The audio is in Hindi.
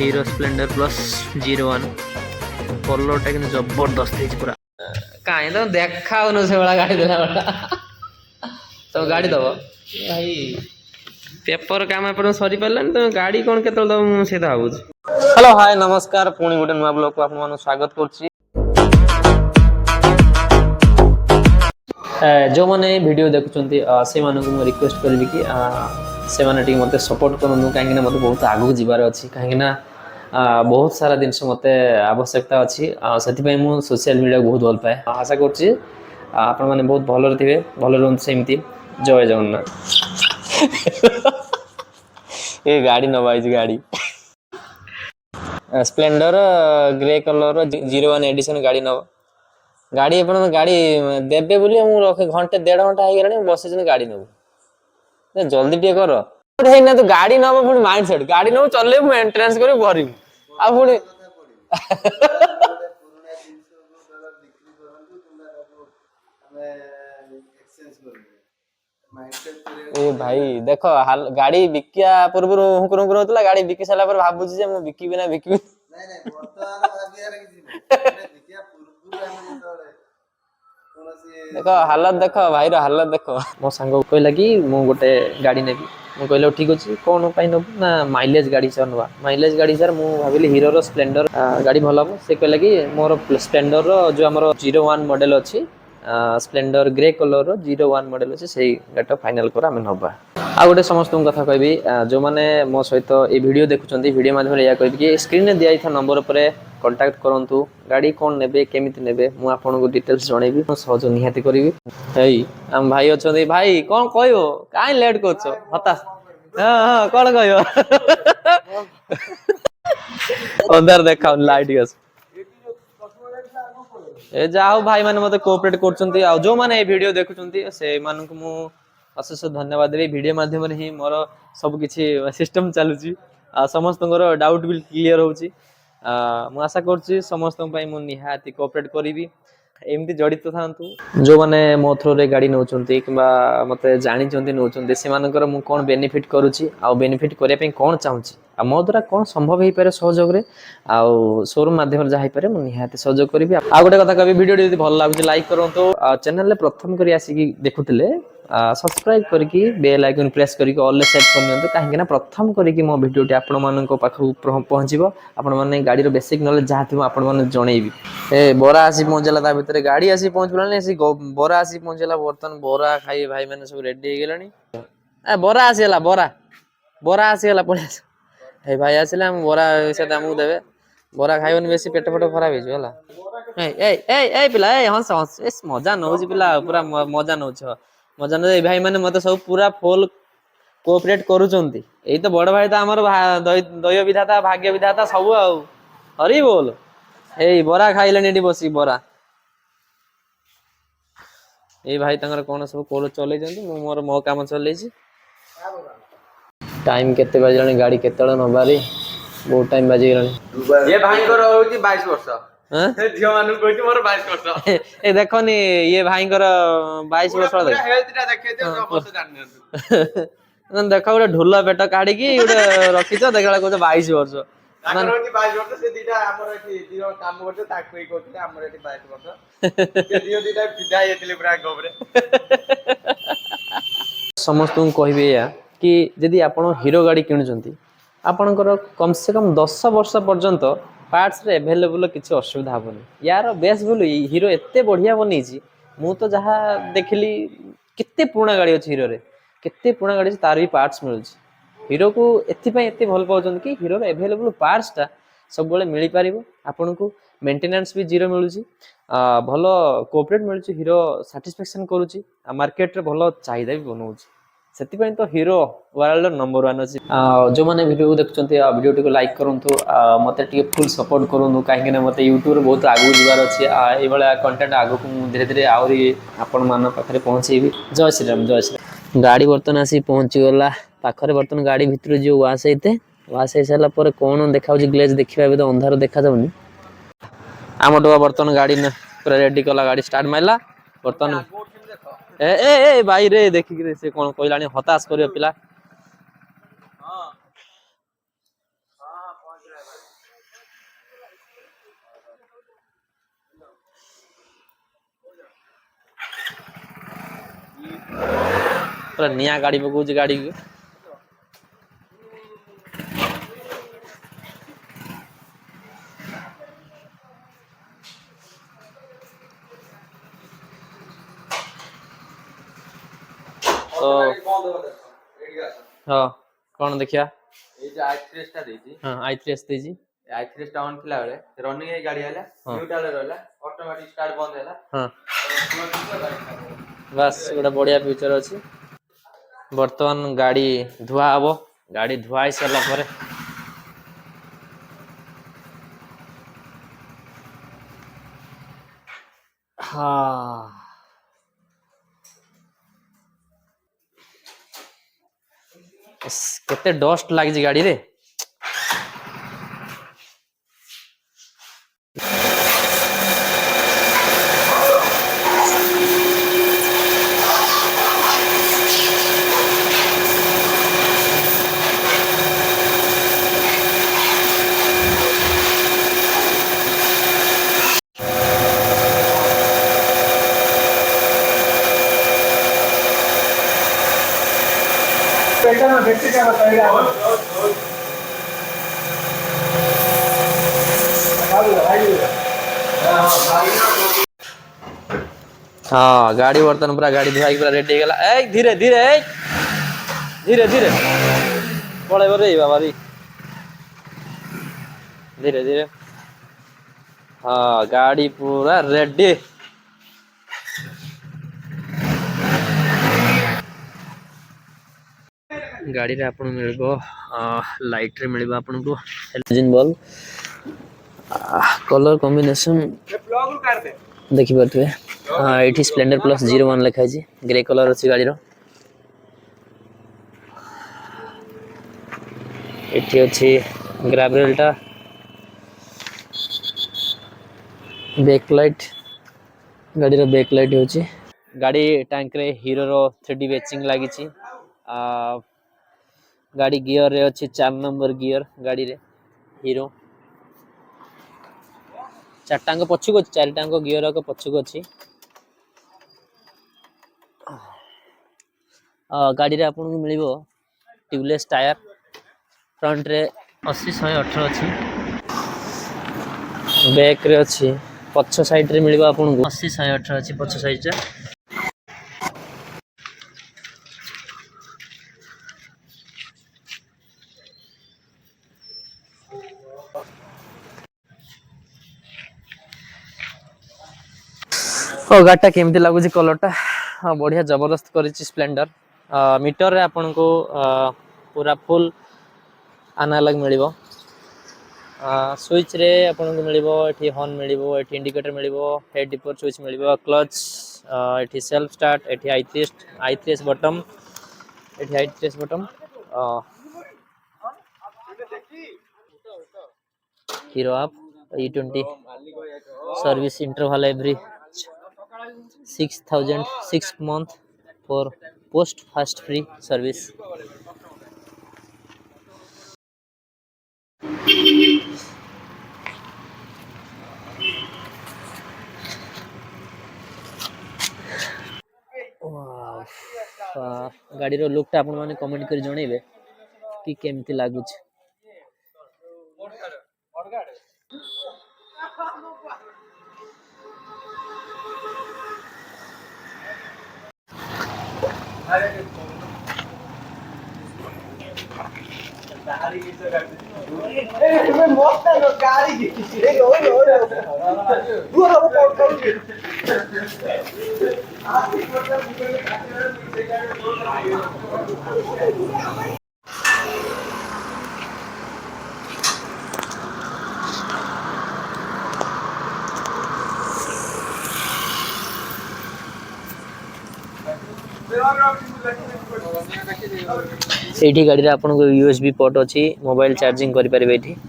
हीरो स्प्लेंडर प्लस 01 कलरटा कि जबरदस्त है पूरा कहीं तो देखा से भाया गाड़ी देला तो गाड़ी दब भाई पेपर काम आप सरी पारानी तुम गाड़ी कौन के दब मुझे भावुँ। हेलो हाय नमस्कार पुणी गोटे नुआ ब्लॉग को आप स्वागत करुच्ची। जो मैंने वीडियो देखुंत से मानक रिक्वेस्ट करी कि से माने मत सपोर्ट करूँ कहीं मत बहुत आगू जबार अच्छी कहीं बहुत सारा जिन मत आवश्यकता अच्छी से मुझे सोशल मीडिया बहुत भल पाए आशा करुच्ची आपण मैंने बहुत भल थे भल रुमती जय जगन्नाथ। ये गाड़ी नवाई गाड़ी स्प्लेंडर ग्रे कलर 01 एडिशन गाड़ी नव गाड़ी एपन गाड़ी देवे बोली रखे घंटे 1.5 घंटा हो गला बस गाड़ी नब जल्दी टे कर तो गाड़ी नब पुणी माइंड सेट गाड़ी नब चल मेंटेनेंस कर भर आ पुणी ए भाई देख गाड़ी बिकिया पूर्व हुकुर हुकुर होता गाड़ी बिकी सारा पर भावुँ जे मुझे बिकिबी ना बिकिबी देख हालत देख भाई हालत देख मो सांग कहला कि मु गोटे गाड़ी नेबी मु कहले ठीक अच्छे कौन नब ना माइलेज गाड़ी सर ना माइलेज गाड़ी सर मुझे भाविली हीरो स्प्लेंडर गाड़ी भल हम से कहला कि मोर स्प्लेंडर जो आम 01 मॉडल अच्छी स्प्लेंडर ग्रे कलर 01 मॉडल अच्छे से गाड़ी फाइनल कर आम नवा। आ गोटे समस्त कथा कहबी जो मैंने मो सहित ये वीडियो देखुं वीडियो माध्यम या कह कि स्क्रीन में दिया नंबर पर कांटेक्ट करूँ गाड़ी कौन ने केमी ने मुझे डिटेल्स जनइबी सहज निहाती करी आम भाई अच्छा भाई कौन कह कहीं लेट कर हताश हाँ हाँ कौन कह अंधार देखा लाइट गस ए जाओ भाई मैंने मत कोऑपरेट कर जो मैंने वीडियो देखुं से मानक मु अशेष धन्यवाद देवी वीडियो माध्यम ही मोर सब किसी सिस्टम चलुची समस्त डाउट भी क्लीयर होची मु आशा करुच्ची समस्त निहाती कोऑपरेट करी एमती जड़ित था जो मैंने मो थ्रो रे गाड़ी नौ कि मत जानी नौ से मुझे कौन बेनिफिट करुच्ची आ बेनिफिट करने कौन चाहूँगी आ मो द्वारा कौन संभव हो पारे सहयोग आउ शोरूम माध्यम जहाँ पारे मुझे निहाती सहयोग करी। आ गोटे कथा कह वीडियो यदि भल लगे लाइक करूँ चैनल प्रथम कर आसिक देखुले सब्सक्राइब करके बेल आइकन प्रेस करके ऑल सेट कर कहीं प्रथम करके मो वीडियोटी आपण मान पाखक पहुँचो आपण मैंने गाड़ी बेसिक नॉलेज जहाँ थी आपने जनइबी ए बरा आसी पहुँचला भितर गाड़ी आसी पहुँच पानी बरा आसी पहुँचला बर्तमान बरा खाई भाई मैंने सब रेडी हो गला बरा आसीगला बरा बरा आसीगला पड़े भाई आसले बरा से आमको देवे बरा खाइबन बेसी पेट फट खराब हो पिला हंस हंस मजा नौ पिला पूरा मजा नौ मजा न भाई मैंने मत सब पूरा फुल कोऑपरेट करूचंती एई तो बड़ भाई तो आमर दय विधाता भाग्य विधाता सब आउ हरि बोल ए बरा खाइले एठी बसी बरा ए भाई तंगर कोन सब कोल चलै जंती मु मोर मो काम चलै छी टाइम केते बाजलानी गाड़ी केतेले नबारी बहुत टाइम बाजी गलानी ये भाई को होती 22 वर्ष हां झियो मानु कोइती मोर 22 वर्ष ए देखोनी ये भाई को 22 वर्ष देख हेल्थटा देखे दियो समस्त जानि देखा गोटे ढोला पेट काढ़ी की गोटे रखिछ देखला को 22 वर्ष ताकर होती 22 वर्ष से दीटा हमर एठी दियो काम करते ताक कोइ कहते हमर एठी 22 वर्ष से दियो दीटा विदा हेतिले पुरा गोबरे समस्त को कहबे या कि यदि आपण हीरो गाड़ी किणुचंती आपणकर कम से कम 10 वर्ष पर्यंत पार्ट्स रे अवेलेबल किसी असुविधा हेनी यार बेस बोल हीरो एते बढ़िया बनी मु तो जहाँ देखिली केते पुराना गाड़ी अच्छी हीरो रे केते पुराना गाड़ी तार भी पार्ट्स मिलूँ हीरो को एत भल पाँच कि हीरो एवेलेबल पार्ट्सटा सब मिल पार आपन को मेंटेनेंस भी जीरो मिलूँ भल कोऑपरेट मिलूँ हीरो सैटिस्फैक्शन करुच्ची मार्केट रे भल चाहिदा भी बनाऊँ से तो हीरो वर्ल्ड नंबर 1 अच्छी जो मैंने वीडियो देखुं वीडियो टी लाइक करूँ मत फुल सपोर्ट करूँ कहीं मत यूट्यूब बहुत आगू जबार अच्छे ये कंटेंट आगू धीरे धीरे आहरी आपण मान पाखे पहुँचेबी। जय श्रीराम जय श्रीराम गाड़ी बर्तन आसी पहुँचीगला पाखरे बर्तन गाड़ी भितर जो वाश होते वाश हो सारापर कौन देखा ग्लेज देखा तो अंधार देखा जाऊनी आम डुआ बर्तन गाड़ी पूरा रेडी कला गाड़ी स्टार्ट मारला बर्तन ए ए ए भाई रे देखिक से कौन कहला हताश कर पिला पूरा निया गाड़ी पकाउछ गाड़ी के तो हाँ कौन देखिया ये जो i3 टा देजी हाँ i3s देजी i3 टा ऑन थिला बेले रनिंग ए गाड़ी आला न्यूट्रल रहला ऑटोमेटिक स्टार्ट बंद हैला हाँ बस गोटे बढ़िया फ्यूचर अच्छी बर्तमान गाड़ी धुआ हम गाड़ी धुआ ही सारा पर हाँ केते डस्ट लगी गाड़ी रे हाँ गाड़ी बर्तन पूरा गाड़ी धुआई पूरा रेडी गला ए धीरे धीरे धीरे धीरे पड़े रे बाबा रे धीरे धीरे हाँ गाड़ी पूरा रेडी गाड़ी रे आपन मिलबो लाइट रे मिलबो आपन को हेलोजन बल्ब कलर कॉम्बिनेशन देखि पाथवे हाँ एठी स्प्लेंडर प्लस 01 लिखा है ग्रे कलर अछि गाड़ी रो एठी अछि ग्राबरेल टा बैक लाइट गाड़ी रो बैक लाइट होछि गाड़ी टैंक रे हीरो रो 3D बेचिंग लागी छी गाड़ी गियर रे अछि 4 नंबर गियर गाड़ी रे हीरो चारटांग पछुक अछि चारटांग गियर को पछुक अछि गाड़ी रे आपन को मिलिबो ट्यूबलेस टायर फ्रंट रे 80 118 अछि बैक रे अछि पछ साइड रे मिलिबो आपन को 80 118 अछि पछ साइड रे गाड़ी केमती लगुच कलर टा बढ़िया जबरदस्त करिछि स्प्लेंडर मीटर रे आपन को पूरा फुल एनालॉग मिलिबो स्विच रे आपन को मिलिबो एठी हॉर्न मिलिबो एठी इंडिकेटर मिलिबो हेड डिपर स्विच मिलिबो क्लच एठी सेल्फ स्टार्ट एठी i3s बटन एठी i3s बटन हीरो आप E20 service interval every 6 month for post fast free service गाड़ी रो लुक टा अपन माने कमेंट कर जणेबे कि केमती लागुछ एठी गाड़ी रे आपन को USB पोर्ट अछि मोबाइल चार्जिंग करि परिबे एठी